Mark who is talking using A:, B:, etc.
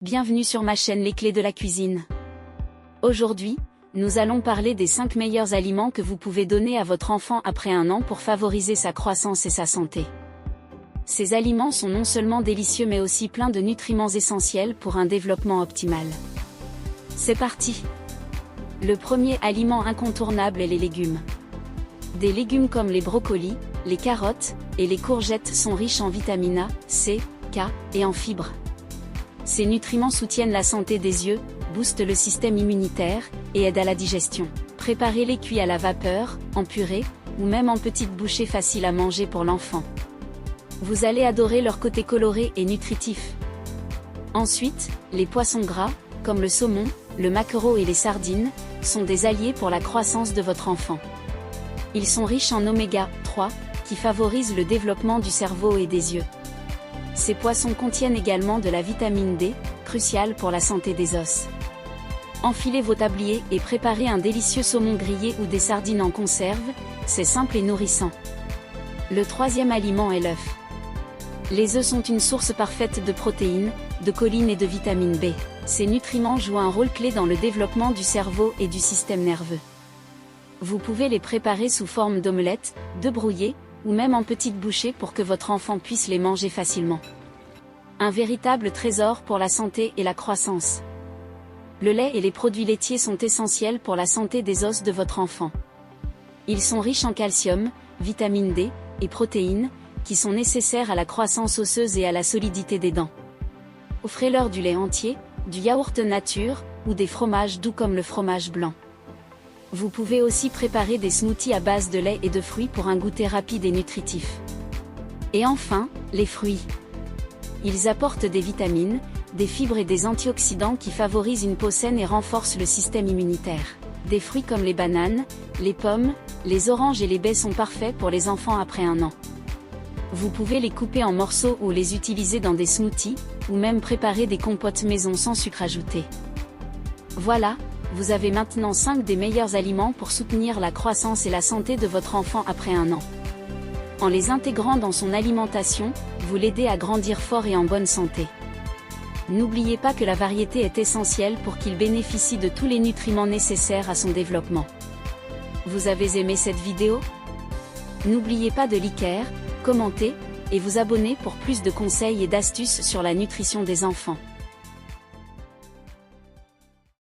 A: Bienvenue sur ma chaîne Les Clés de la cuisine. Aujourd'hui, nous allons parler des 5 meilleurs aliments que vous pouvez donner à votre enfant après 1 an pour favoriser sa croissance et sa santé. Ces aliments sont non seulement délicieux mais aussi pleins de nutriments essentiels pour un développement optimal. C'est parti! Le premier aliment incontournable est les légumes. Des légumes comme les brocolis, les carottes et les courgettes sont riches en vitamine A, C, K et en fibres. Ces nutriments soutiennent la santé des yeux, boostent le système immunitaire et aident à la digestion. Préparez-les cuits à la vapeur, en purée, ou même en petites bouchées faciles à manger pour l'enfant. Vous allez adorer leur côté coloré et nutritif. Ensuite, les poissons gras, comme le saumon, le maquereau et les sardines, sont des alliés pour la croissance de votre enfant. Ils sont riches en oméga 3, qui favorisent le développement du cerveau et des yeux. Ces poissons contiennent également de la vitamine D, cruciale pour la santé des os. Enfilez vos tabliers et préparez un délicieux saumon grillé ou des sardines en conserve, c'est simple et nourrissant. Le troisième aliment est l'œuf. Les œufs sont une source parfaite de protéines, de choline et de vitamine B. Ces nutriments jouent un rôle clé dans le développement du cerveau et du système nerveux. Vous pouvez les préparer sous forme d'omelette, de brouillée, ou même en petites bouchées pour que votre enfant puisse les manger facilement. Un véritable trésor pour la santé et la croissance. Le lait et les produits laitiers sont essentiels pour la santé des os de votre enfant. Ils sont riches en calcium, vitamine D et protéines, qui sont nécessaires à la croissance osseuse et à la solidité des dents. Offrez-leur du lait entier, du yaourt nature, ou des fromages doux comme le fromage blanc. Vous pouvez aussi préparer des smoothies à base de lait et de fruits pour un goûter rapide et nutritif. Et enfin, les fruits. Ils apportent des vitamines, des fibres et des antioxydants qui favorisent une peau saine et renforcent le système immunitaire. Des fruits comme les bananes, les pommes, les oranges et les baies sont parfaits pour les enfants après 1 an. Vous pouvez les couper en morceaux ou les utiliser dans des smoothies, ou même préparer des compotes maison sans sucre ajouté. Voilà, vous avez maintenant 5 des meilleurs aliments pour soutenir la croissance et la santé de votre enfant après 1 an. En les intégrant dans son alimentation, vous l'aidez à grandir fort et en bonne santé. N'oubliez pas que la variété est essentielle pour qu'il bénéficie de tous les nutriments nécessaires à son développement. Vous avez aimé cette vidéo? N'oubliez pas de liker, commenter, et vous abonner pour plus de conseils et d'astuces sur la nutrition des enfants.